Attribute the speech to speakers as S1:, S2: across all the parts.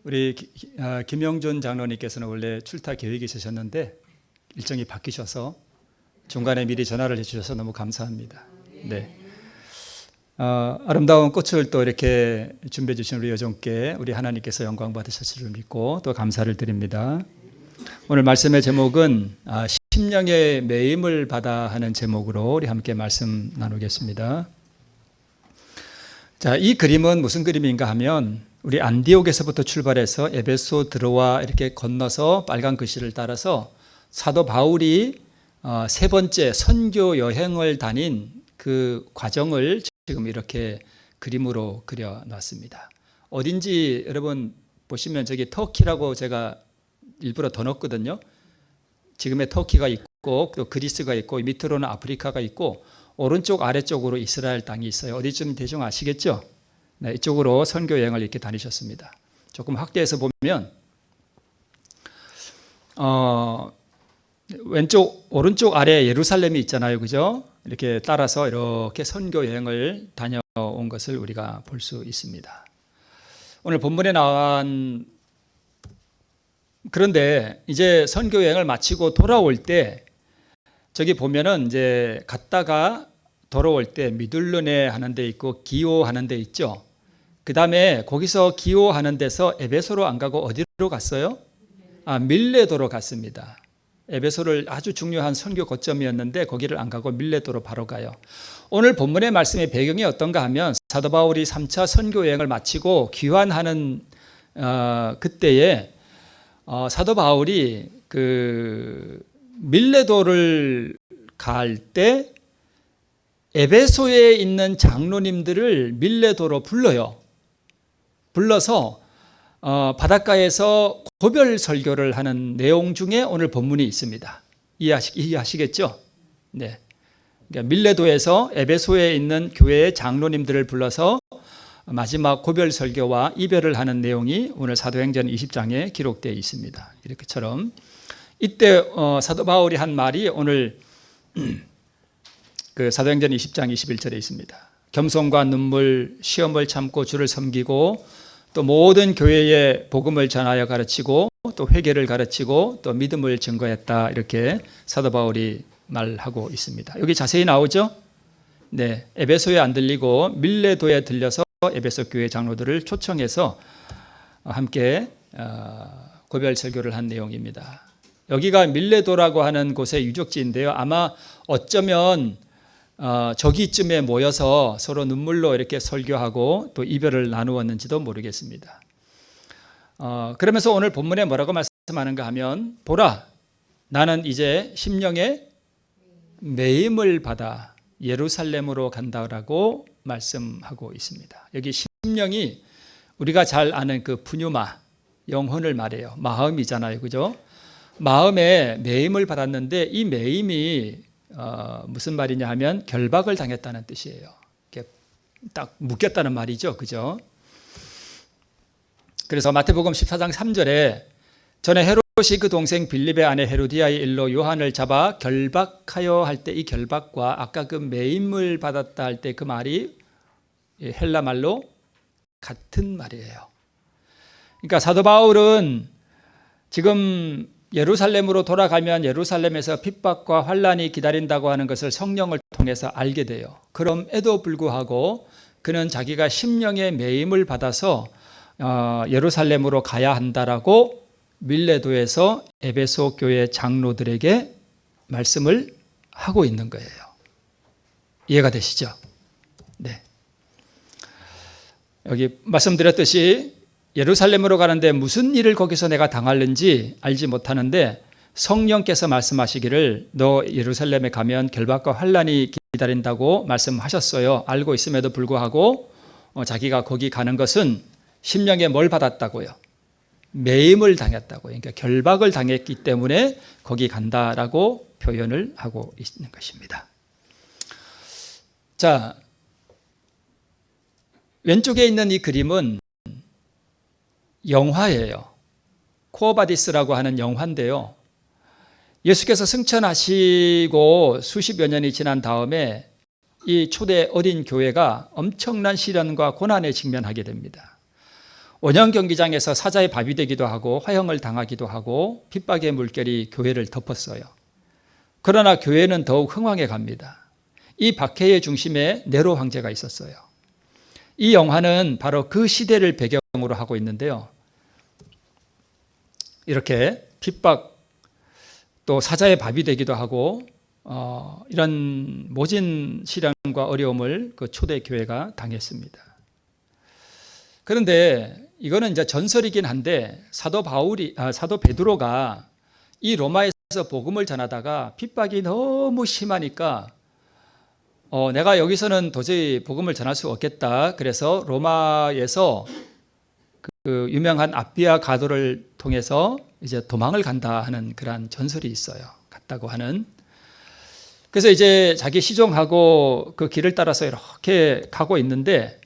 S1: 우리 김영준 장로님께서는 원래 출타 계획이 있으셨는데 일정이 바뀌셔서 중간에 미리 전화를 해주셔서 너무 감사합니다. 네. 아름다운 꽃을 또 이렇게 준비해 주신 우리 여종께 우리 하나님께서 영광 받으셨을 줄 믿고 또 감사를 드립니다. 오늘 말씀의 제목은 심령의 매임을 받아 하는 제목으로 우리 함께 말씀 나누겠습니다. 자, 이 그림은 무슨 그림인가 하면 우리 안디옥에서부터 출발해서 에베소 들어와 이렇게 건너서 빨간 글씨를 따라서 사도 바울이 세 번째 선교 여행을 다닌 그 과정을 지금 이렇게 그림으로 그려놨습니다. 어딘지 여러분 보시면 저기 터키라고 제가 일부러 더 넣었거든요. 지금의 터키가 있고 또 그리스가 있고 밑으로는 아프리카가 있고 오른쪽 아래쪽으로 이스라엘 땅이 있어요. 어디쯤 대충 아시겠죠? 네, 이쪽으로 선교 여행을 이렇게 다니셨습니다. 조금 확대해서 보면 오른쪽 아래 예루살렘이 있잖아요, 그죠? 이렇게 따라서 이렇게 선교 여행을 다녀온 것을 우리가 볼 수 있습니다. 오늘 본문에 나온 그런데 이제 선교 여행을 마치고 돌아올 때 저기 보면은 이제 갔다가 돌아올 때 미둘르네 하는 데 있고 기오 하는 데 있죠. 그 다음에 거기서 기오 하는 데서 에베소로 안 가고 어디로 갔어요? 밀레도로 갔습니다. 에베소를 아주 중요한 선교 거점이었는데 거기를 안 가고 밀레도로 바로 가요. 오늘 본문의 말씀의 배경이 어떤가 하면 사도 바울이 3차 선교 여행을 마치고 귀환하는 그때에 사도 바울이 그 밀레도를 갈 때 에베소에 있는 장로님들을 밀레도로 불러서 바닷가에서 고별 설교를 하는 내용 중에 오늘 본문이 있습니다. 이해하시겠죠? 네. 그러니까 밀레도에서 에베소에 있는 교회의 장로님들을 불러서 마지막 고별 설교와 이별을 하는 내용이 오늘 사도행전 20장에 기록되어 있습니다. 이렇게처럼 이때 사도 바울이 한 말이 오늘 그 사도행전 20장 21절에 있습니다. 겸손과 눈물, 시험을 참고 주를 섬기고 또 모든 교회에 복음을 전하여 가르치고 또 회개를 가르치고 또 믿음을 증거했다. 이렇게 사도 바울이 말하고 있습니다. 여기 자세히 나오죠? 네, 에베소에 안 들리고 밀레도에 들려서 에베소 교회 장로들을 초청해서 함께 고별 설교를 한 내용입니다. 여기가 밀레도라고 하는 곳의 유적지인데요. 아마 어쩌면 저기쯤에 모여서 서로 눈물로 이렇게 설교하고 또 이별을 나누었는지도 모르겠습니다. 그러면서 오늘 본문에 뭐라고 말씀하는가 하면 보라, 나는 이제 심령의 매임을 받아 예루살렘으로 간다라고 말씀하고 있습니다. 여기 심령이 우리가 잘 아는 그 푸뉴마, 영혼을 말해요. 마음이잖아요, 그죠? 마음에 매임을 받았는데 이 매임이 무슨 말이냐 하면 결박을 당했다는 뜻이에요. 이렇게 딱 묶였다는 말이죠, 그죠? 그래서 마태복음 14장 3절에 전에 헤롯이 그 동생 빌립의 아내 헤로디아의 일로 요한을 잡아 결박하여 할 때 이 결박과 아까 그 매임을 받았다 할 때 그 말이 헬라 말로 같은 말이에요. 그러니까 사도 바울은 지금 예루살렘으로 돌아가면 예루살렘에서 핍박과 환란이 기다린다고 하는 것을 성령을 통해서 알게 돼요. 그럼에도 불구하고 그는 자기가 심령의 매임을 받아서 예루살렘으로 가야 한다라고 밀레도에서 에베소 교회 장로들에게 말씀을 하고 있는 거예요. 이해가 되시죠? 네. 여기 말씀드렸듯이 예루살렘으로 가는데 무슨 일을 거기서 내가 당하는지 알지 못하는데 성령께서 말씀하시기를 너 예루살렘에 가면 결박과 환란이 기다린다고 말씀하셨어요. 알고 있음에도 불구하고 자기가 거기 가는 것은 심령에 뭘 받았다고요? 매임을 당했다고요. 그러니까 결박을 당했기 때문에 거기 간다라고 표현을 하고 있는 것입니다. 자, 왼쪽에 있는 이 그림은 영화예요. 코어바디스라고 하는 영화인데요. 예수께서 승천하시고 수십여 년이 지난 다음에 이 초대 어린 교회가 엄청난 시련과 고난에 직면하게 됩니다. 원형 경기장에서 사자의 밥이 되기도 하고 화형을 당하기도 하고 핍박의 물결이 교회를 덮었어요. 그러나 교회는 더욱 흥왕해 갑니다. 이 박해의 중심에 네로 황제가 있었어요. 이 영화는 바로 그 시대를 배경으로 하고 있는데요. 이렇게 핍박 또 사자의 밥이 되기도 하고 이런 모진 시련과 어려움을 그 초대 교회가 당했습니다. 그런데 이거는 이제 전설이긴 한데 사도 베드로가 이 로마에서 복음을 전하다가 핍박이 너무 심하니까 내가 여기서는 도저히 복음을 전할 수 없겠다. 그래서 로마에서 그 유명한 아비아 가도를 통해서 이제 도망을 간다 하는 그런 전설이 있어요. 갔다고 하는. 그래서 이제 자기 시종하고 그 길을 따라서 이렇게 가고 있는데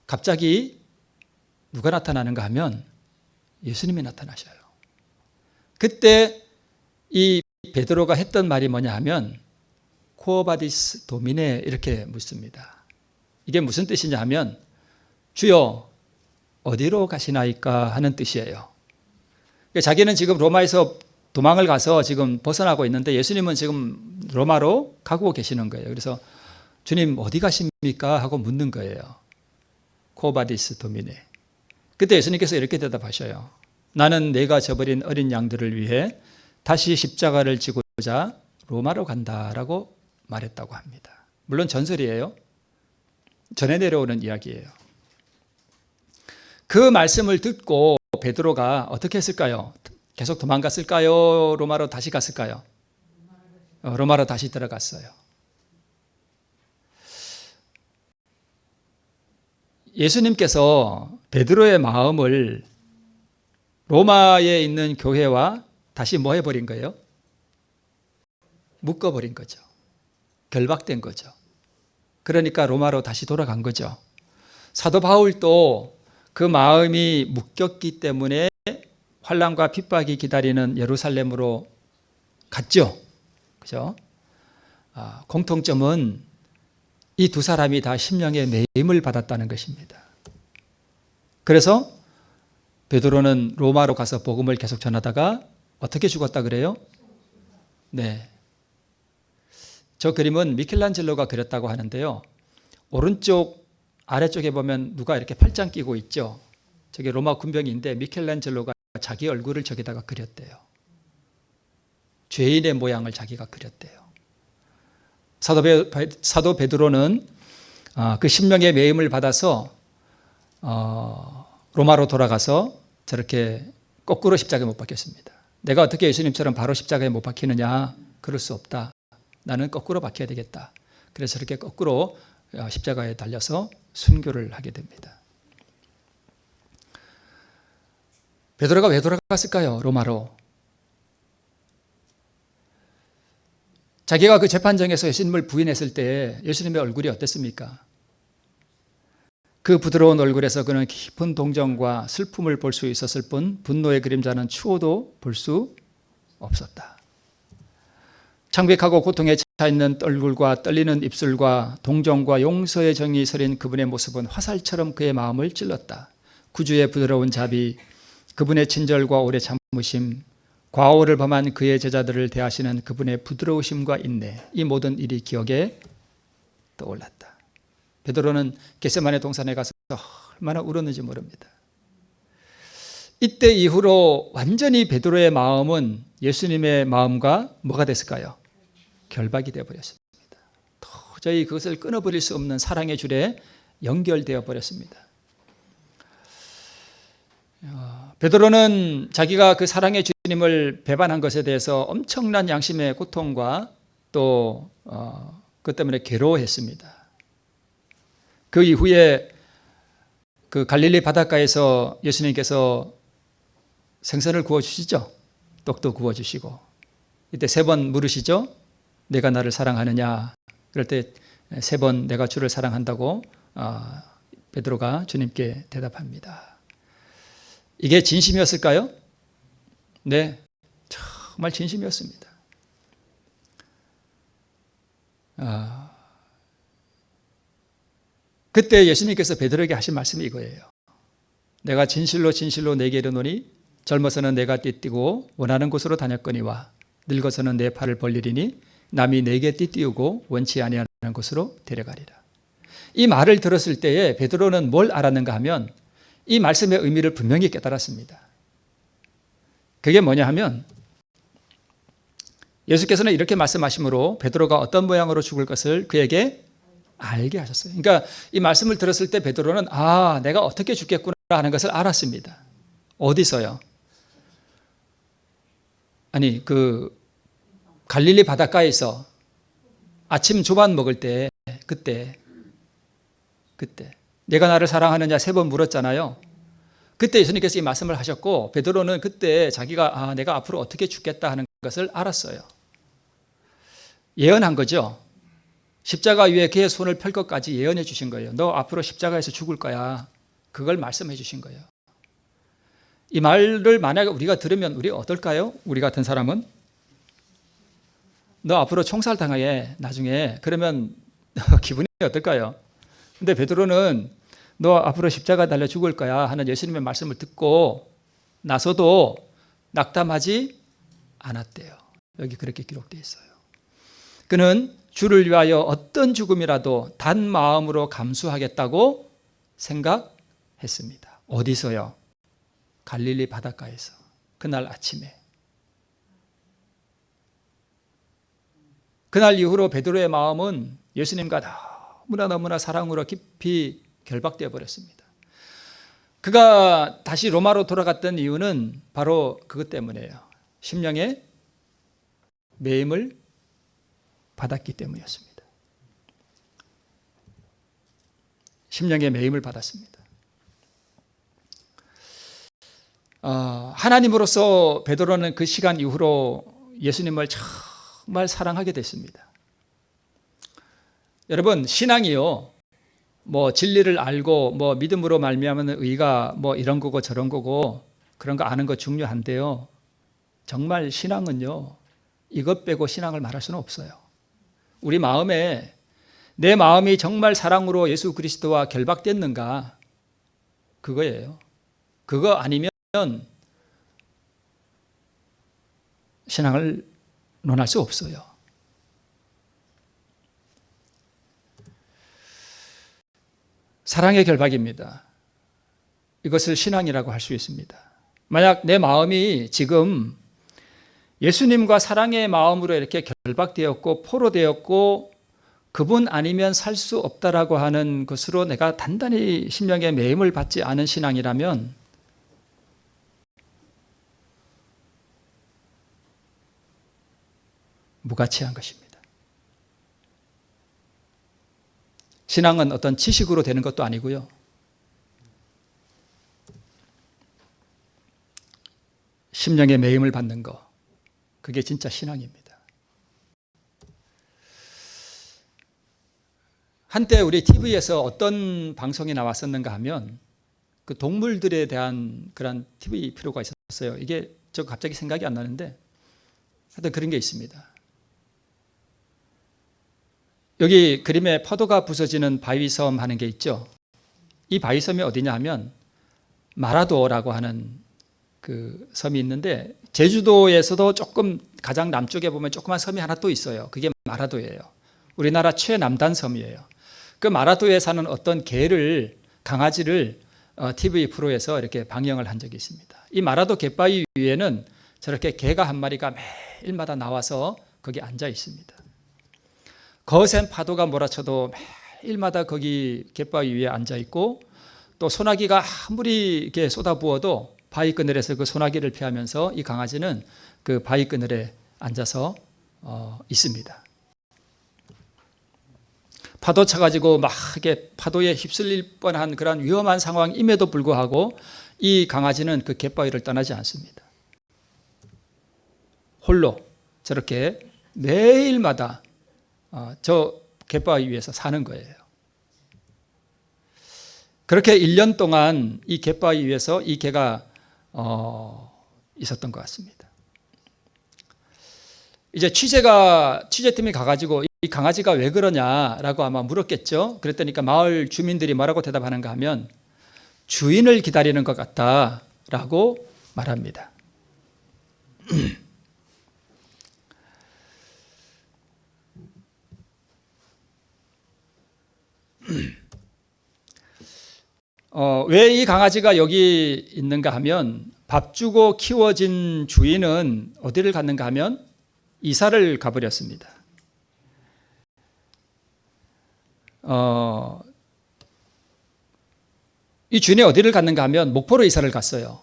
S1: 갑자기 누가 나타나는가 하면 예수님이 나타나셔요. 그때 이 베드로가 했던 말이 뭐냐 하면 코어바디스 도미네 이렇게 묻습니다. 이게 무슨 뜻이냐 하면 주여 어디로 가시나이까 하는 뜻이에요. 자기는 지금 로마에서 도망을 가서 지금 벗어나고 있는데 예수님은 지금 로마로 가고 계시는 거예요. 그래서 주님 어디 가십니까? 하고 묻는 거예요. 코바디스 도미네. 그때 예수님께서 이렇게 대답하셔요. 나는 내가 저버린 어린 양들을 위해 다시 십자가를 지고자 로마로 간다라고 말했다고 합니다. 물론 전설이에요. 전해 내려오는 이야기예요. 그 말씀을 듣고 베드로가 어떻게 했을까요? 계속 도망갔을까요? 로마로 다시 갔을까요? 로마로 다시 들어갔어요. 예수님께서 베드로의 마음을 로마에 있는 교회와 다시 뭐 해버린 거예요? 묶어버린 거죠. 결박된 거죠. 그러니까 로마로 다시 돌아간 거죠. 사도 바울도 그 마음이 묶였기 때문에 환난과 핍박이 기다리는 예루살렘으로 갔죠. 그죠? 공통점은 이 두 사람이 다 심령의 매임을 받았다는 것입니다. 그래서 베드로는 로마로 가서 복음을 계속 전하다가 어떻게 죽었다 그래요? 네. 저 그림은 미켈란젤로가 그렸다고 하는데요. 오른쪽 아래쪽에 보면 누가 이렇게 팔짱 끼고 있죠. 저게 로마 군병인데 미켈란젤로가 자기 얼굴을 저기다가 그렸대요. 죄인의 모양을 자기가 그렸대요. 사도 베드로는 그 심령의 매임을 받아서 로마로 돌아가서 저렇게 거꾸로 십자가에 못 박혔습니다. 내가 어떻게 예수님처럼 바로 십자가에 못 박히느냐? 그럴 수 없다. 나는 거꾸로 박혀야 되겠다. 그래서 이렇게 거꾸로 십자가에 달려서 순교를 하게 됩니다. 베드로가 왜 돌아갔을까요? 로마로. 자기가 그 재판정에서 예수님을 부인했을 때 예수님의 얼굴이 어땠습니까? 그 부드러운 얼굴에서 그는 깊은 동정과 슬픔을 볼 수 있었을 뿐 분노의 그림자는 추호도 볼 수 없었다. 창백하고 고통에 차 있는 얼굴과 떨리는 입술과 동정과 용서의 정이 서린 그분의 모습은 화살처럼 그의 마음을 찔렀다. 구주의 부드러운 자비, 그분의 친절과 오래 참으심, 과오를 범한 그의 제자들을 대하시는 그분의 부드러우심과 인내, 이 모든 일이 기억에 떠올랐다. 베드로는 겟세마네 동산에 가서 얼마나 울었는지 모릅니다. 이때 이후로 완전히 베드로의 마음은 예수님의 마음과 뭐가 됐을까요? 결박이 되어버렸습니다. 도저히 그것을 끊어버릴 수 없는 사랑의 줄에 연결되어 버렸습니다. 베드로는 자기가 그 사랑의 주님을 배반한 것에 대해서 엄청난 양심의 고통과 또 그것 때문에 괴로워했습니다. 그 이후에 그 갈릴리 바닷가에서 예수님께서 생선을 구워주시죠. 떡도 구워주시고 이때 3번 물으시죠. 내가 나를 사랑하느냐. 그럴 때 3번 내가 주를 사랑한다고 베드로가 주님께 대답합니다. 이게 진심이었을까요? 네, 정말 진심이었습니다. 그때 예수님께서 베드로에게 하신 말씀이 이거예요. 내가 진실로 진실로 내게 이르노니 젊어서는 내가 띠띠고 원하는 곳으로 다녔거니와 늙어서는 내 팔을 벌리리니 남이 내게 띠띠우고 원치 아니하는 곳으로 데려가리라. 이 말을 들었을 때에 베드로는 뭘 알았는가 하면 이 말씀의 의미를 분명히 깨달았습니다. 그게 뭐냐 하면 예수께서는 이렇게 말씀하심으로 베드로가 어떤 모양으로 죽을 것을 그에게 알게 하셨어요. 그러니까 이 말씀을 들었을 때 베드로는 내가 어떻게 죽겠구나 하는 것을 알았습니다. 어디서요? 아니 갈릴리 바닷가에서 아침 조반 먹을 때 그때 내가 나를 사랑하느냐 3번 물었잖아요. 그때 예수님께서 이 말씀을 하셨고 베드로는 그때 자기가 내가 앞으로 어떻게 죽겠다 하는 것을 알았어요. 예언한 거죠. 십자가 위에 그의 손을 펼 것까지 예언해 주신 거예요. 너 앞으로 십자가에서 죽을 거야. 그걸 말씀해 주신 거예요. 이 말을 만약에 우리가 들으면 우리 어떨까요? 우리 같은 사람은 너 앞으로 총살당해 나중에. 그러면 기분이 어떨까요? 근데 베드로는 너 앞으로 십자가 달려 죽을 거야 하는 예수님의 말씀을 듣고 나서도 낙담하지 않았대요. 여기 그렇게 기록되어 있어요. 그는 주를 위하여 어떤 죽음이라도 단 마음으로 감수하겠다고 생각했습니다. 어디서요? 갈릴리 바닷가에서 그날 아침에. 그날 이후로 베드로의 마음은 예수님과 너무나 사랑으로 깊이 결박되어 버렸습니다. 그가 다시 로마로 돌아갔던 이유는 바로 그것 때문이에요. 심령의 매임을 받았기 때문이었습니다. 심령의 매임을 받았습니다. 하나님으로서 베드로는 그 시간 이후로 예수님을 정말 사랑하게 됐습니다. 여러분, 신앙이요, 진리를 알고 믿음으로 말미암은 의가 이런 거고 저런 거고 그런 거 아는 거 중요한데요. 정말 신앙은요, 이것 빼고 신앙을 말할 수는 없어요. 우리 마음에 내 마음이 정말 사랑으로 예수 그리스도와 결박됐는가, 그거예요. 그거 아니면 신앙을 논할 수 없어요. 사랑의 결박입니다. 이것을 신앙이라고 할 수 있습니다. 만약 내 마음이 지금 예수님과 사랑의 마음으로 이렇게 결박되었고 포로되었고 그분 아니면 살 수 없다라고 하는 것으로 내가 단단히 심령의 매임을 받지 않은 신앙이라면 무가치한 것입니다. 신앙은 어떤 지식으로 되는 것도 아니고요. 심령의 매임을 받는 것, 그게 진짜 신앙입니다. 한때 우리 TV에서 어떤 방송이 나왔었는가 하면 그 동물들에 대한 그런 TV 프로가 있었어요. 이게 저 갑자기 생각이 안 나는데 하여튼 그런 게 있습니다. 여기 그림에 파도가 부서지는 바위섬 하는 게 있죠. 이 바위섬이 어디냐 하면 마라도라고 하는 그 섬이 있는데 제주도에서도 조금 가장 남쪽에 보면 조그만 섬이 하나 또 있어요. 그게 마라도예요. 우리나라 최남단 섬이에요. 그 마라도에 사는 어떤 강아지를 TV 프로에서 이렇게 방영을 한 적이 있습니다. 이 마라도 갯바위 위에는 저렇게 개가 한 마리가 매일마다 나와서 거기 앉아 있습니다. 거센 파도가 몰아쳐도 매일마다 거기 갯바위 위에 앉아 있고 또 소나기가 아무리 이렇게 쏟아부어도 바위 그늘에서 그 소나기를 피하면서 이 강아지는 그 바위 그늘에 앉아서 있습니다. 파도 쳐가지고 막 이렇게 파도에 휩쓸릴 뻔한 그런 위험한 상황임에도 불구하고 이 강아지는 그 갯바위를 떠나지 않습니다. 홀로 저렇게 매일마다 저 갯바위 위에서 사는 거예요. 그렇게 1년 동안 이 갯바위 위에서 이 개가 있었던 것 같습니다. 이제 취재팀이 가가지고 이 강아지가 왜 그러냐라고 아마 물었겠죠. 그랬더니 마을 주민들이 뭐라고 대답하는가 하면 주인을 기다리는 것 같다라고 말합니다. 왜 이 강아지가 여기 있는가 하면 밥 주고 키워진 주인은 어디를 갔는가 하면 이사를 가버렸습니다. 이 주인이 어디를 갔는가 하면 목포로 이사를 갔어요.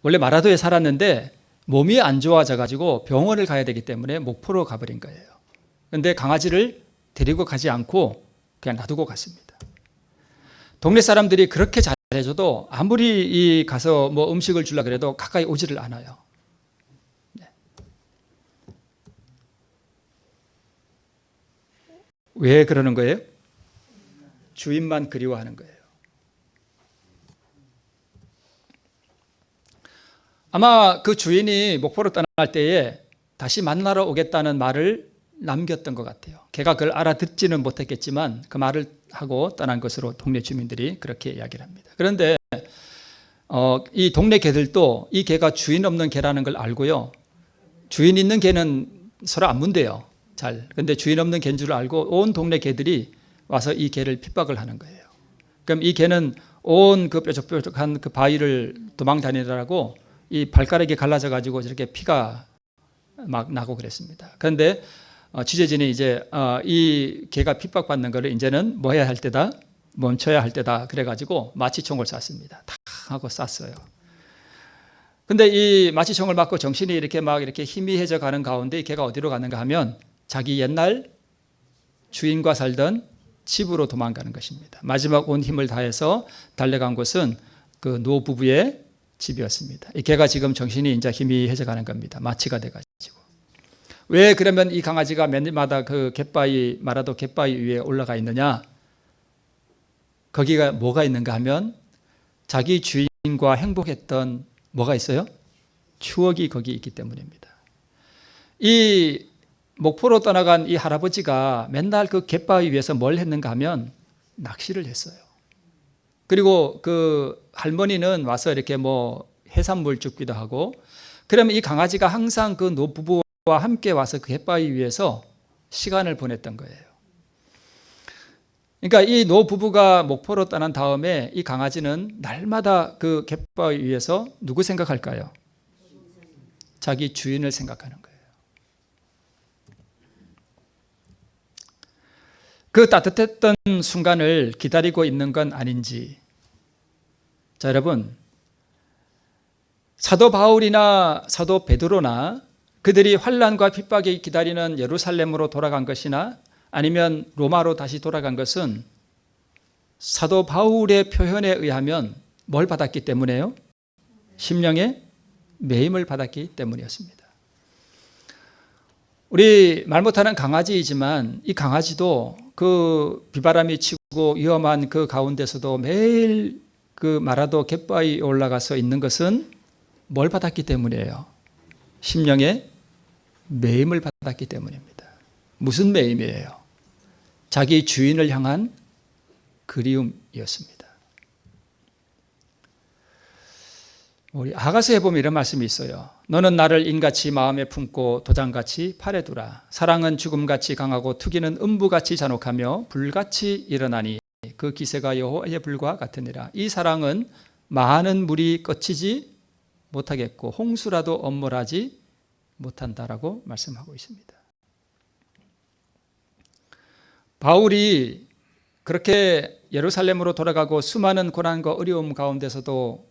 S1: 원래 마라도에 살았는데 몸이 안 좋아져 가지고 병원을 가야 되기 때문에 목포로 가버린 거예요. 그런데 강아지를 데리고 가지 않고 그냥 놔두고 갔습니다. 동네 사람들이 그렇게 잘해줘도 아무리 이 가서 뭐 음식을 주려고 그래도 가까이 오지를 않아요. 네. 왜 그러는 거예요? 주인만 그리워하는 거예요. 아마 그 주인이 목포로 떠날 때에 다시 만나러 오겠다는 말을 남겼던 것 같아요. 걔가 그걸 알아듣지는 못했겠지만 그 말을 하고 떠난 것으로 동네 주민들이 그렇게 이야기를 합니다. 그런데 이 동네 개들도 이 개가 주인 없는 개라는 걸 알고요. 주인 있는 개는 서로 안 문대요. 잘. 그런데 주인 없는 개인 줄 알고 온 동네 개들이 와서 이 개를 핍박을 하는 거예요. 그럼 이 개는 온 그 뾰족뾰족한 그 바위를 도망 다니느라고 이 발가락이 갈라져 가지고 이렇게 피가 막 나고 그랬습니다. 그런데 취재진이 이제 이 개가 핍박받는 거를 이제는 뭐 해야 할 때다? 멈춰야 할 때다. 그래가지고 마취총을 쐈습니다. 탁 하고 쐈어요. 근데 이 마취총을 맞고 정신이 이렇게 막 이렇게 희미해져 가는 가운데 이 개가 어디로 가는가 하면 자기 옛날 주인과 살던 집으로 도망가는 것입니다. 마지막 온 힘을 다해서 달려간 곳은 그 노 부부의 집이었습니다. 이 개가 지금 정신이 이제 희미해져 가는 겁니다. 마취가 돼가지고. 왜 그러면 이 강아지가 맨날마다 그 갯바위, 마라도 갯바위 위에 올라가 있느냐? 거기가 뭐가 있는가 하면 자기 주인과 행복했던 뭐가 있어요? 추억이 거기 있기 때문입니다. 이 목포로 떠나간 이 할아버지가 맨날 그 갯바위 위에서 뭘 했는가 하면 낚시를 했어요. 그리고 그 할머니는 와서 이렇게 뭐 해산물 줍기도 하고, 그러면 이 강아지가 항상 그 노부부와 함께 와서 그 갯바위 위에서 시간을 보냈던 거예요. 그러니까 이 노부부가 목포로 떠난 다음에 이 강아지는 날마다 그 갯바위 위에서 누구 생각할까요? 자기 주인을 생각하는 거예요. 그 따뜻했던 순간을 기다리고 있는 건 아닌지. 자, 여러분, 사도 바울이나 사도 베드로나 그들이 환난과 핍박이 기다리는 예루살렘으로 돌아간 것이나 아니면 로마로 다시 돌아간 것은 사도 바울의 표현에 의하면 뭘 받았기 때문에요? 심령의 매임을 받았기 때문이었습니다. 우리 말 못하는 강아지이지만 이 강아지도 그 비바람이 치고 위험한 그 가운데서도 매일 그 마라도 갯바위에 올라가서 있는 것은 뭘 받았기 때문이에요? 심령의 매임을 받았기 때문입니다. 무슨 매임이에요? 자기 주인을 향한 그리움이었습니다. 우리 아가서에 보면 이런 말씀이 있어요. 너는 나를 인같이 마음에 품고 도장같이 팔에 두라. 사랑은 죽음같이 강하고 투기는 음부같이 잔혹하며 불같이 일어나니 그 기세가 여호와의 불과 같으니라. 이 사랑은 많은 물이 꺾이지 못하겠고 홍수라도 엄몰하지 못한다라고 말씀하고 있습니다. 바울이 그렇게 예루살렘으로 돌아가고 수많은 고난과 어려움 가운데서도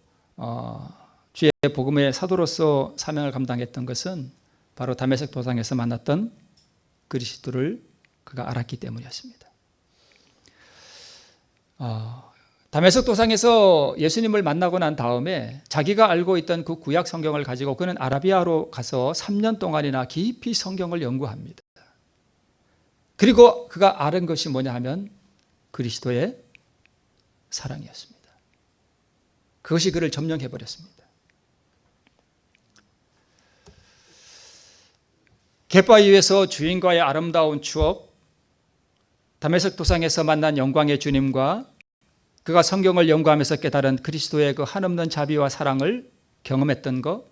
S1: 주의 복음의 사도로서 사명을 감당했던 것은 바로 다메섹 도상에서 만났던 그리스도를 그가 알았기 때문이었습니다. 다메섹 도상에서 예수님을 만나고 난 다음에 자기가 알고 있던 그 구약 성경을 가지고 그는 아라비아로 가서 3년 동안이나 깊이 성경을 연구합니다. 그리고 그가 아는 것이 뭐냐 하면 그리스도의 사랑이었습니다. 그것이 그를 점령해버렸습니다. 갯바위 위에서 주인과의 아름다운 추억, 다메섹 도상에서 만난 영광의 주님과 그가 성경을 연구하면서 깨달은 그리스도의 그 한없는 자비와 사랑을 경험했던 것,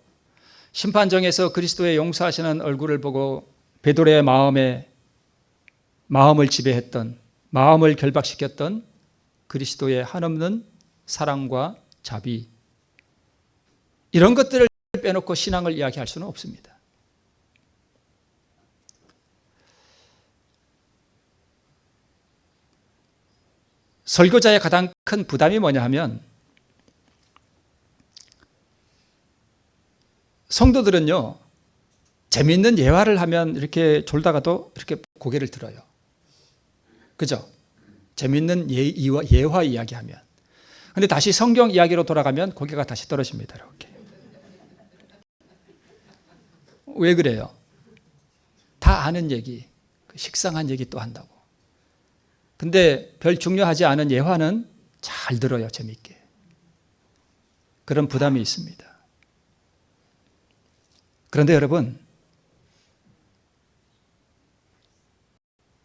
S1: 심판정에서 그리스도의 용서하시는 얼굴을 보고 베드로의 마음을 지배했던, 마음을 결박시켰던 그리스도의 한없는 사랑과 자비, 이런 것들을 빼놓고 신앙을 이야기할 수는 없습니다. 설교자의 가장 큰 부담이 뭐냐 하면, 성도들은요, 재미있는 예화를 하면 이렇게 졸다가도 이렇게 고개를 들어요. 그죠? 재미있는 예화 이야기하면. 근데 다시 성경 이야기로 돌아가면 고개가 다시 떨어집니다. 이렇게. 왜 그래요? 다 아는 얘기, 식상한 얘기 또 한다고. 근데 별 중요하지 않은 예화는 잘 들어요, 재미있게. 그런 부담이 있습니다. 그런데 여러분,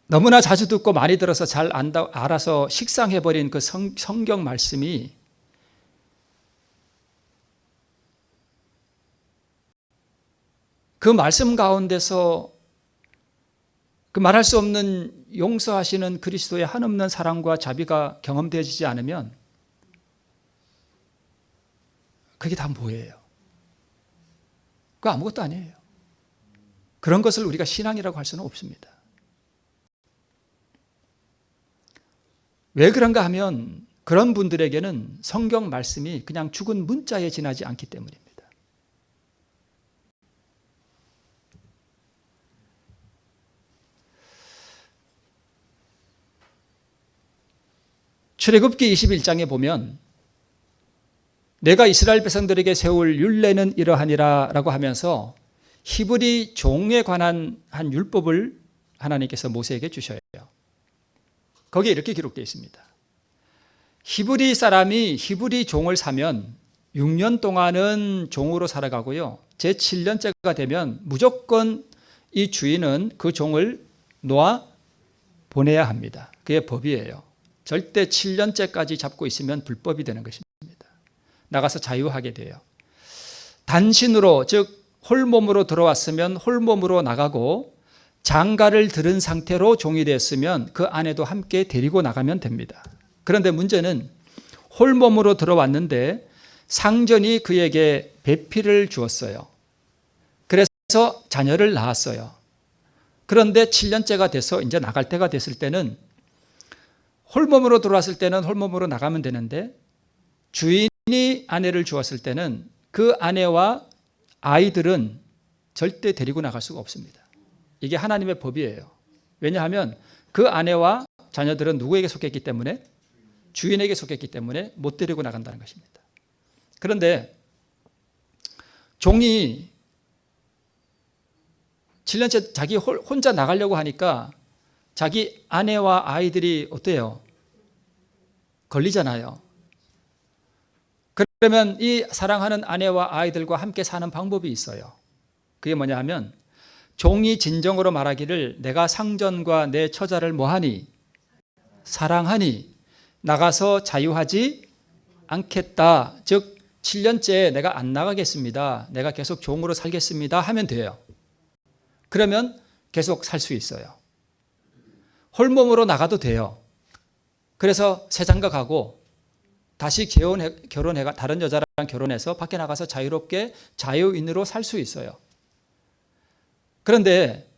S1: 너무나 자주 듣고 많이 들어서 잘 알아서 식상해버린 그 성경 말씀이 그 말씀 가운데서 그 말할 수 없는 용서하시는 그리스도의 한없는 사랑과 자비가 경험되어지지 않으면 그게 다 뭐예요? 그거 아무것도 아니에요. 그런 것을 우리가 신앙이라고 할 수는 없습니다. 왜 그런가 하면 그런 분들에게는 성경 말씀이 그냥 죽은 문자에 지나지 않기 때문입니다. 출애굽기 21장에 보면 내가 이스라엘 백성들에게 세울 율례는 이러하니라 라고 하면서 히브리 종에 관한 한 율법을 하나님께서 모세에게 주셔요. 거기에 이렇게 기록되어 있습니다. 히브리 사람이 히브리 종을 사면 6년 동안은 종으로 살아가고요, 제7년째가 되면 무조건 이 주인은 그 종을 놓아 보내야 합니다. 그게 법이에요. 절대 7년째까지 잡고 있으면 불법이 되는 것입니다. 나가서 자유하게 돼요. 단신으로, 즉 홀몸으로 들어왔으면 홀몸으로 나가고, 장가를 들은 상태로 종이 됐으면 그 아내도 함께 데리고 나가면 됩니다. 그런데 문제는 홀몸으로 들어왔는데 상전이 그에게 배필을 주었어요. 그래서 자녀를 낳았어요. 그런데 7년째가 돼서 이제 나갈 때가 됐을 때는 홀몸으로 들어왔을 때는 홀몸으로 나가면 되는데, 주인이 아내를 주었을 때는 그 아내와 아이들은 절대 데리고 나갈 수가 없습니다. 이게 하나님의 법이에요. 왜냐하면 그 아내와 자녀들은 누구에게 속했기 때문에? 주인에게 속했기 때문에 못 데리고 나간다는 것입니다. 그런데 종이 7년째 자기 혼자 나가려고 하니까 자기 아내와 아이들이 어때요? 걸리잖아요. 그러면 이 사랑하는 아내와 아이들과 함께 사는 방법이 있어요. 그게 뭐냐 하면, 종이 진정으로 말하기를 내가 상전과 내 처자를 뭐하니? 사랑하니 나가서 자유하지 않겠다. 즉 7년째 내가 안 나가겠습니다. 내가 계속 종으로 살겠습니다 하면 돼요. 그러면 계속 살 수 있어요. 홀몸으로 나가도 돼요. 그래서 새 장가 가고 다시 결혼해가 다른 여자랑 결혼해서 밖에 나가서 자유롭게 자유인으로 살 수 있어요. 그런데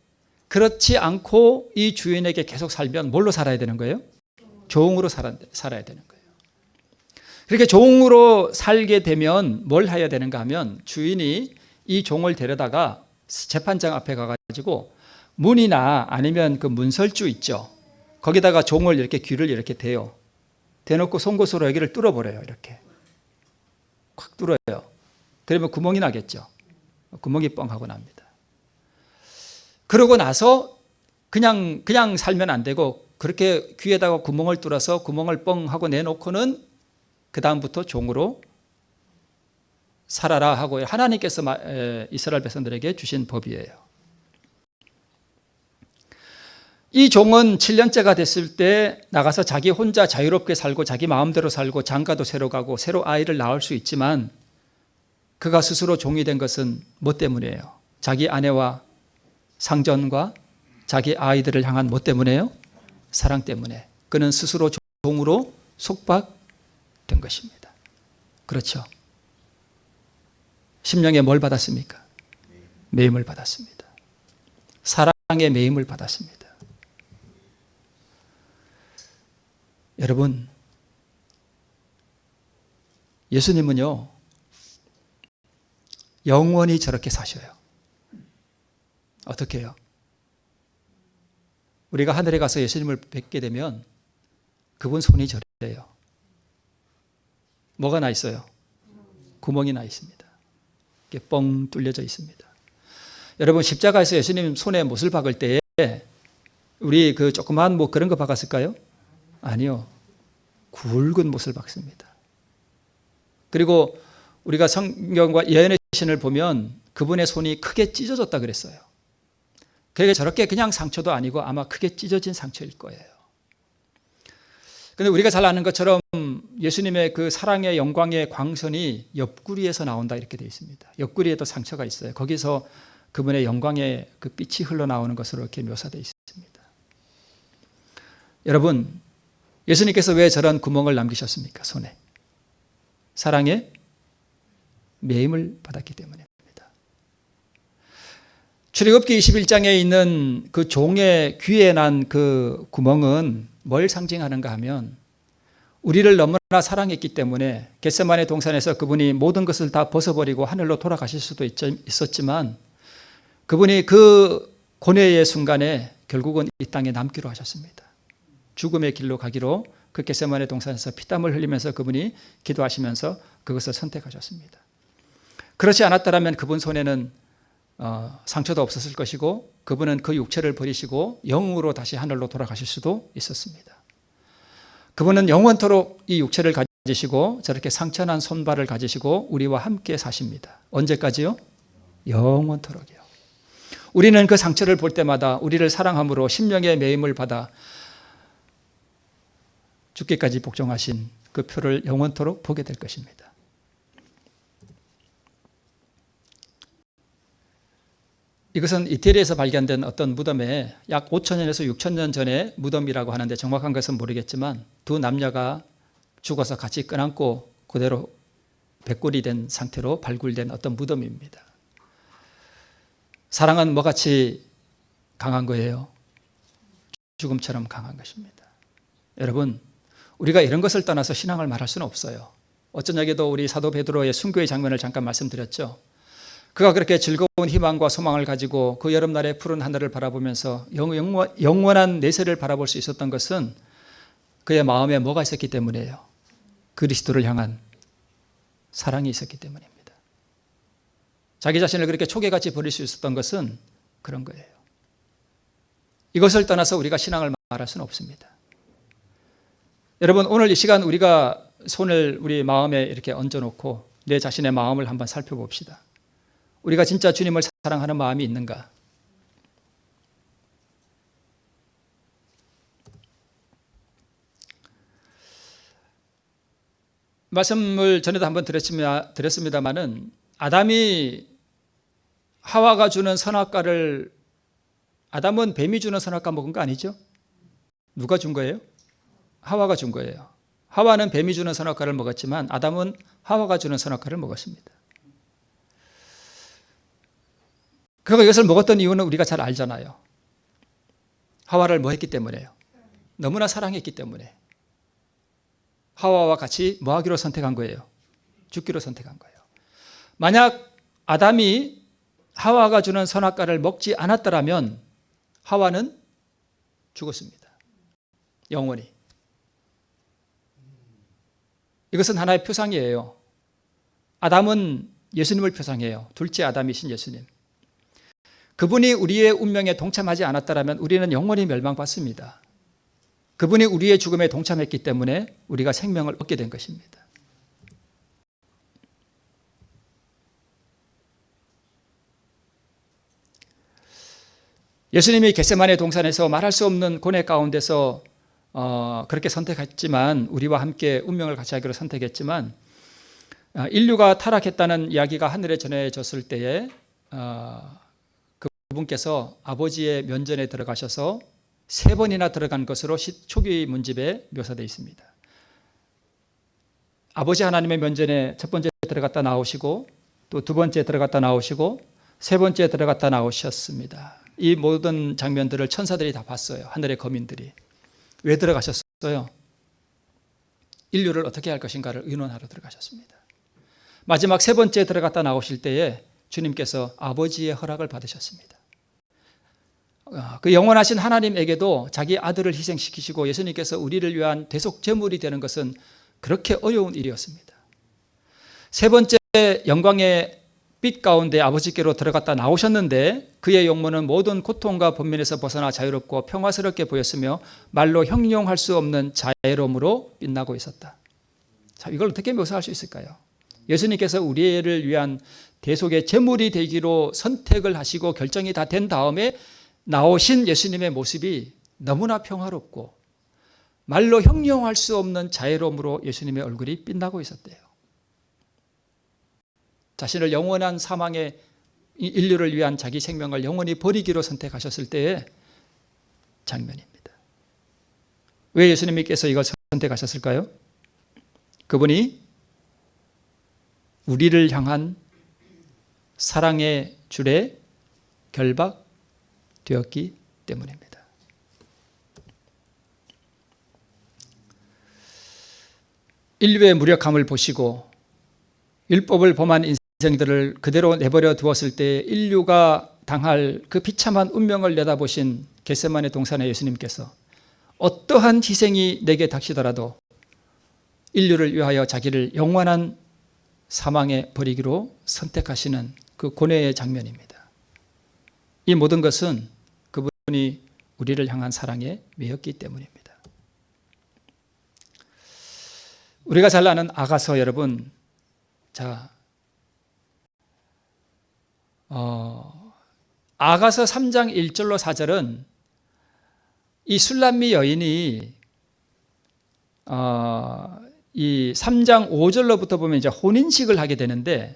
S1: 그렇지 않고 이 주인에게 계속 살면 뭘로 살아야 되는 거예요? 종으로 살아야 되는 거예요. 그렇게 종으로 살게 되면 뭘 해야 되는가 하면, 주인이 이 종을 데려다가 재판장 앞에 가가지고 문이나 아니면 그 문설주 있죠, 거기다가 종을 이렇게 귀를 이렇게 대요. 대놓고 송곳으로 여기를 뚫어버려요. 이렇게 콱 뚫어요. 그러면 구멍이 나겠죠. 구멍이 뻥 하고 납니다. 그러고 나서 그냥 살면 안 되고, 그렇게 귀에다가 구멍을 뚫어서 구멍을 뻥 하고 내놓고는 그 다음부터 종으로 살아라 하고 하나님께서 이스라엘 백성들에게 주신 법이에요. 이 종은 7년째가 됐을 때 나가서 자기 혼자 자유롭게 살고 자기 마음대로 살고 장가도 새로 가고 새로 아이를 낳을 수 있지만 그가 스스로 종이 된 것은 뭐 때문이에요? 자기 아내와 상전과 자기 아이들을 향한 뭐 때문에요? 사랑 때문에. 그는 스스로 종으로 속박된 것입니다. 그렇죠. 심령에 뭘 받았습니까? 매임을 받았습니다. 사랑의 매임을 받았습니다. 여러분, 예수님은요, 영원히 저렇게 사셔요. 어떻게 해요? 우리가 하늘에 가서 예수님을 뵙게 되면 그분 손이 저래요. 뭐가 나 있어요? 구멍이 나 있습니다. 이게 뻥 뚫려져 있습니다. 여러분, 십자가에서 예수님 손에 못을 박을 때에 우리 그 조그만 뭐 그런 거 박았을까요? 아니요. 굵은 못을 박습니다. 그리고 우리가 성경과 예언의 신을 보면 그분의 손이 크게 찢어졌다 그랬어요. 그게 저렇게 그냥 상처도 아니고 아마 크게 찢어진 상처일 거예요. 그런데 우리가 잘 아는 것처럼 예수님의 그 사랑의 영광의 광선이 옆구리에서 나온다 이렇게 되어 있습니다. 옆구리에도 상처가 있어요. 거기서 그분의 영광의 그 빛이 흘러나오는 것으로 이렇게 묘사되어 있습니다. 여러분, 예수님께서 왜 저런 구멍을 남기셨습니까? 손에. 사랑의 매임을 받았기 때문입니다. 출애굽기 21장에 있는 그 종의 귀에 난 그 구멍은 뭘 상징하는가 하면 우리를 너무나 사랑했기 때문에 겟세마네 동산에서 그분이 모든 것을 다 벗어버리고 하늘로 돌아가실 수도 있었지만 그분이 그 고뇌의 순간에 결국은 이 땅에 남기로 하셨습니다. 죽음의 길로 가기로 그 겟세마네 동산에서 피땀을 흘리면서 그분이 기도하시면서 그것을 선택하셨습니다. 그렇지 않았더라면 그분 손에는 상처도 없었을 것이고 그분은 그 육체를 버리시고 영으로 다시 하늘로 돌아가실 수도 있었습니다. 그분은 영원토록 이 육체를 가지시고 저렇게 상처난 손발을 가지시고 우리와 함께 사십니다. 언제까지요? 영원토록이요. 우리는 그 상처를 볼 때마다 우리를 사랑함으로 심령의 매임을 받아 죽기까지 복종하신 그 표를 영원토록 보게 될 것입니다. 이것은 이태리에서 발견된 어떤 무덤에 약 5,000년에서 6,000년 전의 무덤이라고 하는데 정확한 것은 모르겠지만 두 남녀가 죽어서 같이 껴안고 그대로 백골이 된 상태로 발굴된 어떤 무덤입니다. 사랑은 뭐같이 강한 거예요? 죽음처럼 강한 것입니다. 여러분, 우리가 이런 것을 떠나서 신앙을 말할 수는 없어요. 어쩌냐게도 우리 사도 베드로의 순교의 장면을 잠깐 말씀드렸죠. 그가 그렇게 즐거운 희망과 소망을 가지고 그 여름날의 푸른 하늘을 바라보면서 영원한 내세를 바라볼 수 있었던 것은 그의 마음에 뭐가 있었기 때문이에요? 그리스도를 향한 사랑이 있었기 때문입니다. 자기 자신을 그렇게 초계같이 버릴 수 있었던 것은 그런 거예요. 이것을 떠나서 우리가 신앙을 말할 수는 없습니다. 여러분, 오늘 이 시간 우리가 손을 우리 마음에 이렇게 얹어놓고 내 자신의 마음을 한번 살펴봅시다. 우리가 진짜 주님을 사랑하는 마음이 있는가? 말씀을 전에도 한번 드렸습니다마는 아담이 하와가 주는 선악과를 아담은 뱀이 주는 선악과 먹은 거 아니죠? 누가 준 거예요? 하와가 준 거예요. 하와는 뱀이 주는 선악과를 먹었지만 아담은 하와가 주는 선악과를 먹었습니다. 그가 이것을 먹었던 이유는 우리가 잘 알잖아요. 하와를 뭐 했기 때문에요? 너무나 사랑했기 때문에. 하와와 같이 뭐 하기로 선택한 거예요? 죽기로 선택한 거예요. 만약 아담이 하와가 주는 선악과를 먹지 않았더라면 하와는 죽었습니다. 영원히. 이것은 하나의 표상이에요. 아담은 예수님을 표상해요. 둘째 아담이신 예수님. 그분이 우리의 운명에 동참하지 않았다면 우리는 영원히 멸망받습니다. 그분이 우리의 죽음에 동참했기 때문에 우리가 생명을 얻게 된 것입니다. 예수님이 겟세마네 동산에서 말할 수 없는 고뇌 가운데서 그렇게 선택했지만, 우리와 함께 운명을 같이 하기로 선택했지만, 인류가 타락했다는 이야기가 하늘에 전해졌을 때에 그분께서 아버지의 면전에 들어가셔서 3번이나 들어간 것으로 초기 문집에 묘사되어 있습니다. 아버지 하나님의 면전에 첫 번째 들어갔다 나오시고, 또 두 번째 들어갔다 나오시고, 세 번째 들어갔다 나오셨습니다. 이 모든 장면들을 천사들이 다 봤어요. 하늘의 거민들이. 왜 들어가셨어요? 인류를 어떻게 할 것인가를 의논하러 들어가셨습니다. 마지막 세 번째 들어갔다 나오실 때에 주님께서 아버지의 허락을 받으셨습니다. 그 영원하신 하나님에게도 자기 아들을 희생시키시고 예수님께서 우리를 위한 대속 제물이 되는 것은 그렇게 어려운 일이었습니다. 세 번째 영광의 빛 가운데 아버지께로 들어갔다 나오셨는데, 그의 용모는 모든 고통과 번민에서 벗어나 자유롭고 평화스럽게 보였으며 말로 형용할 수 없는 자애로움으로 빛나고 있었다. 자, 이걸 어떻게 묘사할 수 있을까요? 예수님께서 우리를 위한 대속의 제물이 되기로 선택을 하시고 결정이 다 된 다음에 나오신 예수님의 모습이 너무나 평화롭고 말로 형용할 수 없는 자애로움으로 예수님의 얼굴이 빛나고 있었대요. 자신을 영원한 사망의 인류를 위한 자기 생명을 영원히 버리기로 선택하셨을 때의 장면입니다. 왜 예수님께서 이걸 선택하셨을까요? 그분이 우리를 향한 사랑의 줄에 결박되었기 때문입니다. 인류의 무력함을 보시고 율법을 범한 인생들을 그대로 내버려 두었을 때 인류가 당할 그 비참한 운명을 내다보신 겟세마네 동산의 예수님께서 어떠한 희생이 내게 닥치더라도 인류를 위하여 자기를 영원한 사망에 버리기로 선택하시는 그 고뇌의 장면입니다. 이 모든 것은 그분이 우리를 향한 사랑에 매였기 때문입니다. 우리가 잘 아는 아가서, 여러분, 자, 아가서 3장 1절로 4절은 이 술람미 여인이 이 3장 5절로부터 보면 이제 혼인식을 하게 되는데,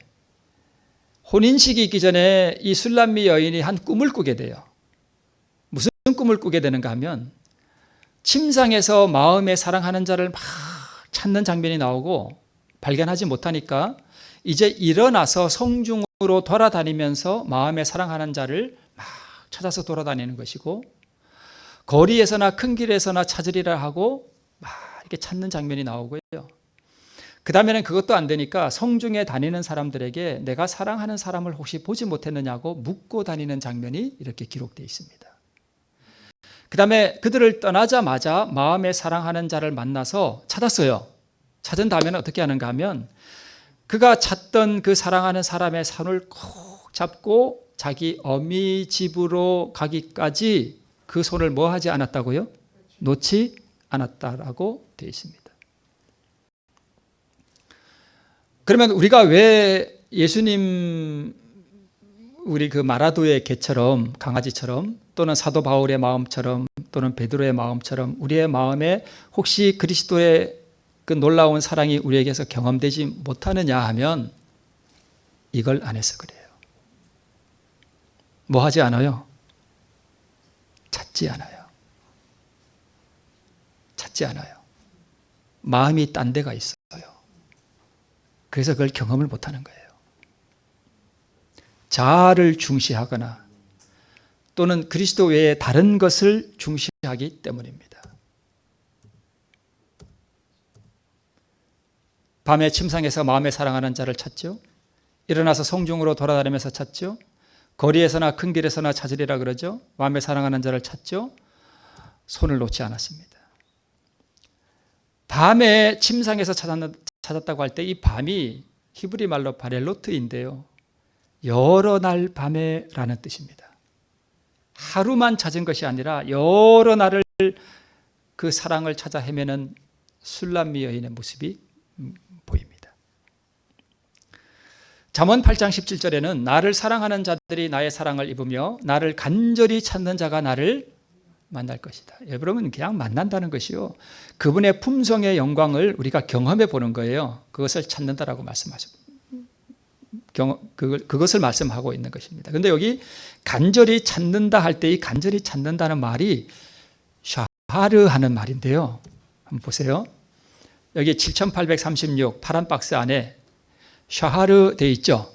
S1: 혼인식이 있기 전에 이 술람미 여인이 한 꿈을 꾸게 돼요. 무슨 꿈을 꾸게 되는가 하면 침상에서 마음에 사랑하는 자를 막 찾는 장면이 나오고, 발견하지 못하니까 이제 일어나서 성중으로 돌아다니면서 마음에 사랑하는 자를 막 찾아서 돌아다니는 것이고, 거리에서나 큰 길에서나 찾으리라 하고 막 이렇게 찾는 장면이 나오고요. 그 다음에는 그것도 안 되니까 성중에 다니는 사람들에게 내가 사랑하는 사람을 혹시 보지 못했느냐고 묻고 다니는 장면이 이렇게 기록되어 있습니다. 그 다음에 그들을 떠나자마자 마음에 사랑하는 자를 만나서 찾았어요. 찾은 다음에는 어떻게 하는가 하면 그가 찾던 그 사랑하는 사람의 손을 꼭 잡고 자기 어미 집으로 가기까지 그 손을 뭐 하지 않았다고요? 놓지 않았다라고 되어 있습니다. 그러면 우리가 왜 예수님, 우리 그 마라도의 개처럼, 강아지처럼, 또는 사도 바울의 마음처럼, 또는 베드로의 마음처럼 우리의 마음에 혹시 그리스도의 그 놀라운 사랑이 우리에게서 경험되지 못하느냐 하면 이걸 안 해서 그래요. 뭐 하지 않아요? 찾지 않아요. 찾지 않아요. 마음이 딴 데가 있어요. 그래서 그걸 경험을 못하는 거예요. 자아를 중시하거나 또는 그리스도 외에 다른 것을 중시하기 때문입니다. 밤에 침상에서 마음에 사랑하는 자를 찾죠. 일어나서 성중으로 돌아다니면서 찾죠. 거리에서나 큰 길에서나 찾으리라 그러죠. 마음에 사랑하는 자를 찾죠. 손을 놓지 않았습니다. 밤에 침상에서 찾았다고 할 때 이 밤이 히브리 말로 바렐로트인데요, 여러 날 밤에라는 뜻입니다. 하루만 찾은 것이 아니라 여러 날을 그 사랑을 찾아 헤매는 술람미 여인의 모습이 보입니다. 잠언 8장 17절에는 나를 사랑하는 자들이 나의 사랑을 입으며 나를 간절히 찾는 자가 나를 만날 것이다. 여러분, 그냥 만난다는 것이요, 그분의 품성의 영광을 우리가 경험해 보는 거예요. 그것을 찾는다라고 말씀하죠. 그것을 말씀하고 있는 것입니다. 그런데 여기 간절히 찾는다 할 때 이 간절히 찾는다는 말이 샤하르 하는 말인데요. 한번 보세요. 여기 7836 파란 박스 안에 샤하르 되어 있죠.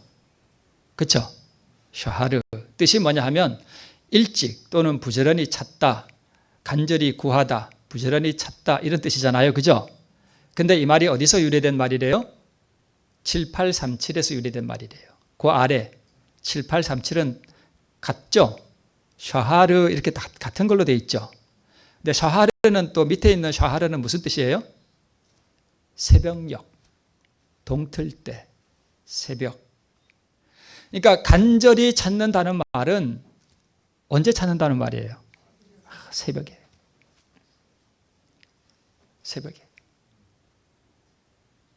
S1: 그렇죠? 샤하르 뜻이 뭐냐 하면 일찍 또는 부지런히 찾다, 간절히 구하다, 부지런히 찾다, 이런 뜻이잖아요. 그죠? 근데 이 말이 어디서 유래된 말이래요? 7837에서 유래된 말이래요. 그 아래 7837은 같죠? 샤하르 이렇게 같은 걸로 되어 있죠. 근데 샤하르는 또 밑에 있는 샤하르는 무슨 뜻이에요? 새벽녘, 동틀 때, 새벽. 그러니까 간절히 찾는다는 말은 언제 찾는다는 말이에요? 새벽에. 새벽에.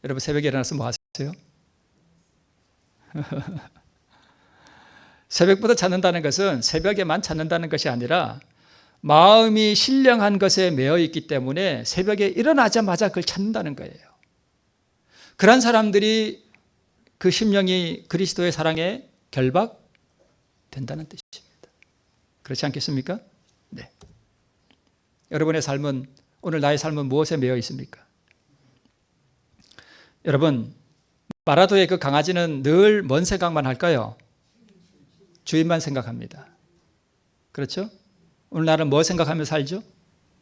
S1: 여러분, 새벽에 일어나서 뭐 하세요? 새벽부터 찾는다는 것은 새벽에만 찾는다는 것이 아니라 마음이 신령한 것에 매여 있기 때문에 새벽에 일어나자마자 그걸 찾는다는 거예요. 그런 사람들이 그 심령이 그리스도의 사랑에 결박된다는 뜻입니다. 그렇지 않겠습니까? 네. 여러분의 삶은, 오늘 나의 삶은 무엇에 매여 있습니까? 여러분, 마라도의 그 강아지는 늘 뭔 생각만 할까요? 주인만 생각합니다. 그렇죠? 오늘 나는 뭐 생각하며 살죠?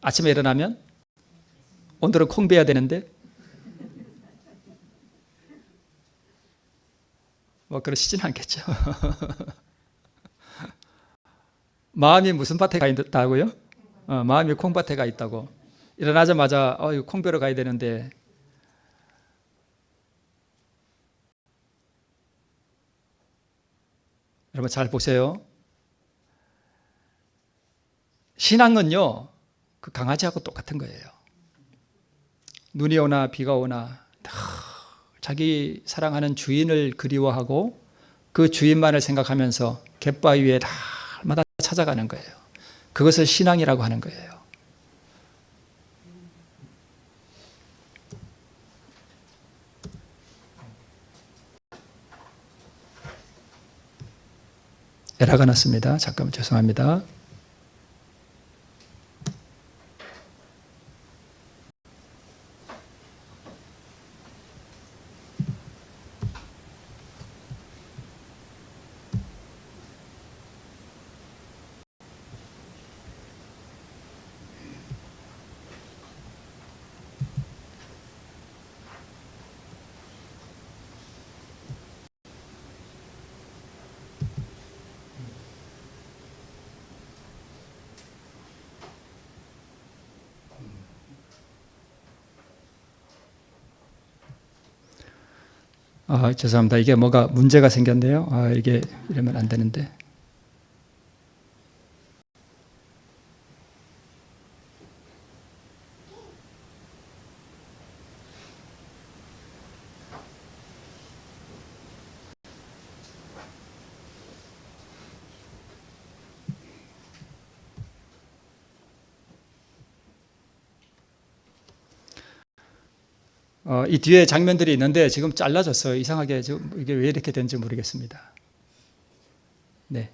S1: 아침에 일어나면 오늘은 콩 베야 되는데 뭐 그러시진 않겠죠. 마음이 무슨 밭에 가 있다고요? 마음이 콩밭에 가 있다고. 일어나자마자 이거 콩 베러 가야 되는데, 여러분 잘 보세요. 신앙은요, 그 강아지하고 똑같은 거예요. 눈이 오나 비가 오나 자기 사랑하는 주인을 그리워하고 그 주인만을 생각하면서 갯바위에 날마다 찾아가는 거예요. 그것을 신앙이라고 하는 거예요. 에러가 났습니다. 잠깐만, 죄송합니다. 죄송합니다. 이게 뭐가 문제가 생겼네요. 이게 이러면 안 되는데. 이 뒤에 장면들이 있는데 지금 잘라졌어요. 이상하게 지금 이게 왜 이렇게 된지 모르겠습니다. 네.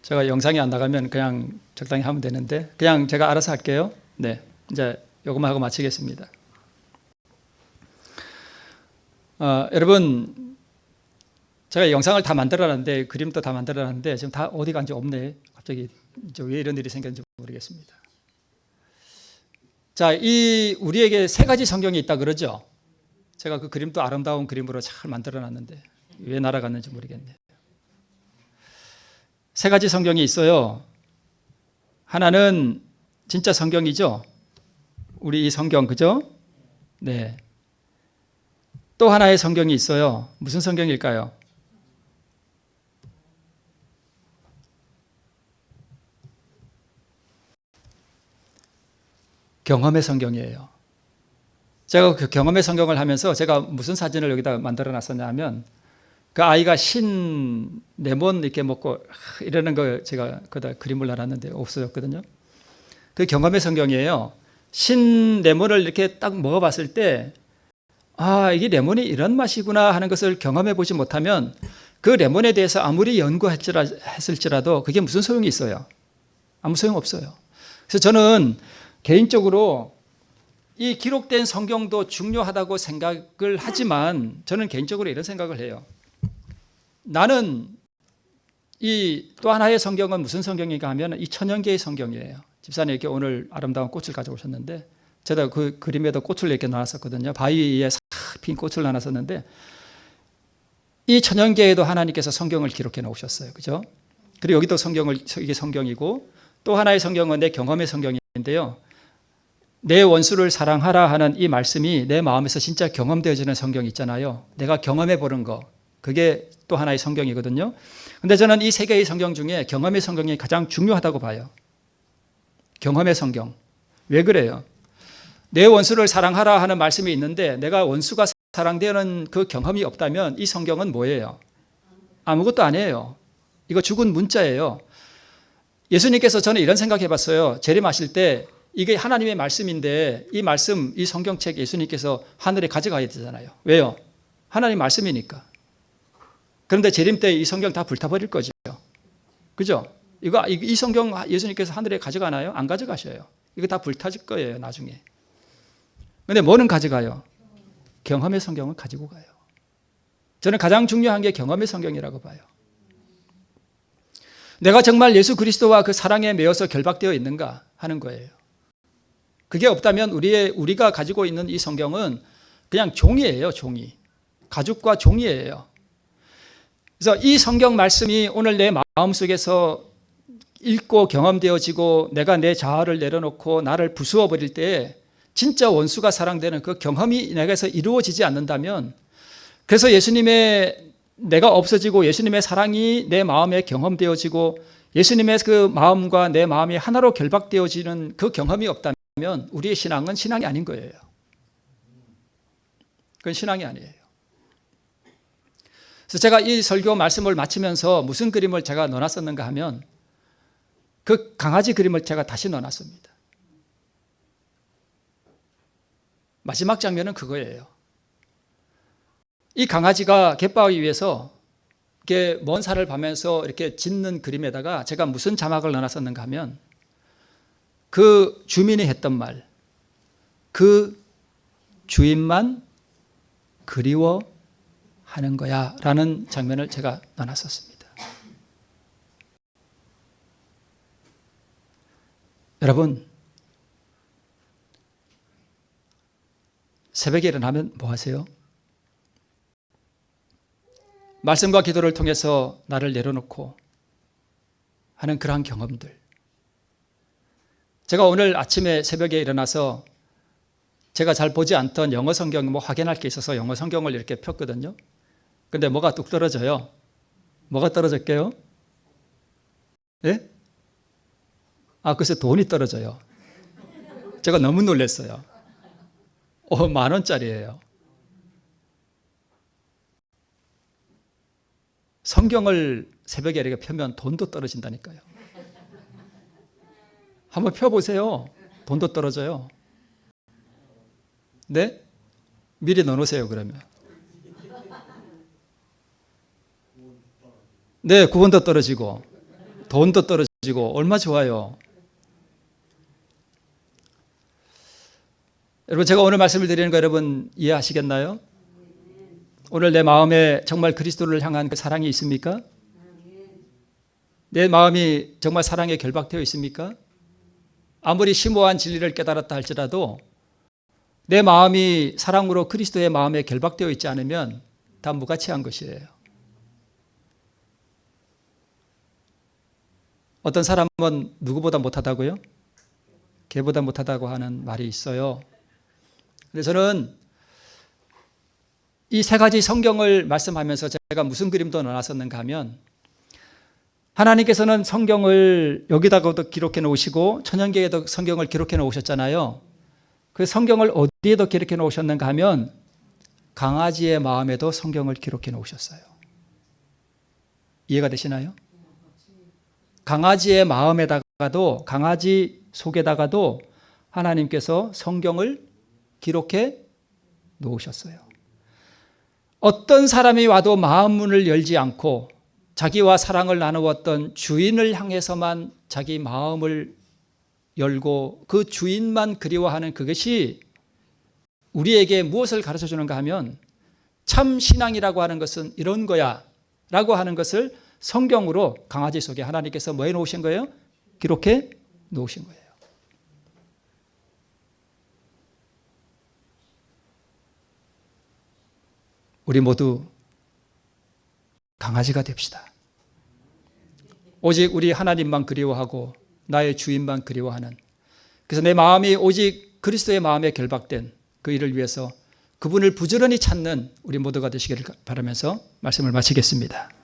S1: 제가 영상이 안 나가면 그냥 적당히 하면 되는데, 그냥 제가 알아서 할게요. 네. 이제 요것만 하고 마치겠습니다. 여러분, 제가 영상을 다 만들어놨는데, 그림도 다 만들어놨는데, 지금 다 어디 간지 없네. 갑자기 왜 이런 일이 생겼는지 모르겠습니다. 자, 우리에게 세 가지 성경이 있다 그러죠? 제가 그 그림도 아름다운 그림으로 잘 만들어놨는데 왜 날아갔는지 모르겠네요. 세 가지 성경이 있어요. 하나는 진짜 성경이죠. 우리 이 성경, 그죠? 네. 또 하나의 성경이 있어요. 무슨 성경일까요? 경험의 성경이에요. 제가 그 경험의 성경을 하면서 제가 무슨 사진을 여기다 만들어 놨었냐 하면 그 아이가 신 레몬 이렇게 먹고 이러는 거 제가 거기다 그림을 놔놨는데 없어졌거든요. 그 경험의 성경이에요. 신 레몬을 이렇게 딱 먹어봤을 때 이게 레몬이 이런 맛이구나 하는 것을 경험해 보지 못하면 그 레몬에 대해서 아무리 연구했을지라도 그게 무슨 소용이 있어요? 아무 소용 없어요. 그래서 저는 개인적으로 이 기록된 성경도 중요하다고 생각을 하지만 저는 개인적으로 이런 생각을 해요. 나는 이 또 하나의 성경은 무슨 성경인가 하면 이 천연계의 성경이에요. 집사님 이렇게 오늘 아름다운 꽃을 가져오셨는데 제가 그 그림에도 꽃을 이렇게 놔놨었거든요. 바위 위에 싹 핀 꽃을 놔놨었는데 이 천연계에도 하나님께서 성경을 기록해 놓으셨어요. 그죠? 그리고 여기도 이게 성경이고 또 하나의 성경은 내 경험의 성경인데요. 내 원수를 사랑하라 하는 이 말씀이 내 마음에서 진짜 경험되어지는 성경이 있잖아요. 내가 경험해 보는 거. 그게 또 하나의 성경이거든요. 근데 저는 이 세 개의 성경 중에 경험의 성경이 가장 중요하다고 봐요. 경험의 성경. 왜 그래요? 내 원수를 사랑하라 하는 말씀이 있는데 내가 원수가 사랑되는 그 경험이 없다면 이 성경은 뭐예요? 아무것도 아니에요. 이거 죽은 문자예요. 예수님께서 저는 이런 생각해 봤어요. 재림하실 때 이게 하나님의 말씀인데 이 말씀, 이 성경책 예수님께서 하늘에 가져가야 되잖아요. 왜요? 하나님 말씀이니까. 그런데 재림 때 이 성경 다 불타버릴 거죠. 그죠? 이 성경 예수님께서 하늘에 가져가나요? 안 가져가셔요. 이거 다 불타질 거예요, 나중에. 근데 뭐는 가져가요? 경험의 성경은 가지고 가요. 저는 가장 중요한 게 경험의 성경이라고 봐요. 내가 정말 예수 그리스도와 그 사랑에 매여서 결박되어 있는가 하는 거예요. 그게 없다면 우리가 가지고 있는 이 성경은 그냥 종이에요, 종이. 가죽과 종이에요. 그래서 이 성경 말씀이 오늘 내 마음속에서 읽고 경험되어지고 내가 내 자아를 내려놓고 나를 부수어 버릴 때 진짜 원수가 사랑되는 그 경험이 내게서 이루어지지 않는다면 그래서 예수님의 내가 없어지고 예수님의 사랑이 내 마음에 경험되어지고 예수님의 그 마음과 내 마음이 하나로 결박되어지는 그 경험이 없다면 우리의 신앙은 신앙이 아닌 거예요. 그건 신앙이 아니에요. 그래서 제가 이 설교 말씀을 마치면서 무슨 그림을 제가 넣어놨었는가 하면 그 강아지 그림을 제가 다시 넣어놨습니다. 마지막 장면은 그거예요. 이 강아지가 갯바위 위에서 이렇게 먼 산을 가면서 이렇게 짖는 그림에다가 제가 무슨 자막을 넣어놨었는가 하면 그 주민이 했던 말, 그 주인만 그리워하는 거야 라는 장면을 제가 넣어놨었습니다. 여러분, 새벽에 일어나면 뭐 하세요? 말씀과 기도를 통해서 나를 내려놓고 하는 그러한 경험들. 제가 오늘 아침에 새벽에 일어나서 제가 잘 보지 않던 영어 성경 확인할 게 있어서 영어 성경을 이렇게 폈거든요. 근데 뭐가 뚝 떨어져요. 뭐가 떨어졌게요? 예? 글쎄 돈이 떨어져요. 제가 너무 놀랐어요. 10,000원짜리예요. 성경을 새벽에 이렇게 펴면 돈도 떨어진다니까요. 한번 펴보세요. 돈도 떨어져요. 네? 미리 넣어놓으세요, 그러면. 네, 구원도 떨어지고, 돈도 떨어지고, 얼마 좋아요. 여러분, 제가 오늘 말씀을 드리는 거 여러분 이해하시겠나요? 오늘 내 마음에 정말 그리스도를 향한 그 사랑이 있습니까? 내 마음이 정말 사랑에 결박되어 있습니까? 아무리 심오한 진리를 깨달았다 할지라도 내 마음이 사랑으로 그리스도의 마음에 결박되어 있지 않으면 다 무가치한 것이에요. 어떤 사람은 누구보다 못하다고요? 개보다 못하다고 하는 말이 있어요. 근데 저는 이 세 가지 성경을 말씀하면서 제가 무슨 그림도 넣어놨었는가 하면 하나님께서는 성경을 여기다가도 기록해 놓으시고 천연계에도 성경을 기록해 놓으셨잖아요. 그 성경을 어디에도 기록해 놓으셨는가 하면 강아지의 마음에도 성경을 기록해 놓으셨어요. 이해가 되시나요? 강아지의 마음에다가도, 강아지 속에다가도 하나님께서 성경을 기록해 놓으셨어요. 어떤 사람이 와도 마음 문을 열지 않고 자기와 사랑을 나누었던 주인을 향해서만 자기 마음을 열고 그 주인만 그리워하는 그것이 우리에게 무엇을 가르쳐 주는가 하면 참 신앙이라고 하는 것은 이런 거야 라고 하는 것을 성경으로 강아지 속에 하나님께서 뭐 해놓으신 거예요? 기록해 놓으신 거예요. 우리 모두 강아지가 됩시다. 오직 우리 하나님만 그리워하고 나의 주인만 그리워하는, 그래서 내 마음이 오직 그리스도의 마음에 결박된 그 일을 위해서 그분을 부지런히 찾는 우리 모두가 되시기를 바라면서 말씀을 마치겠습니다.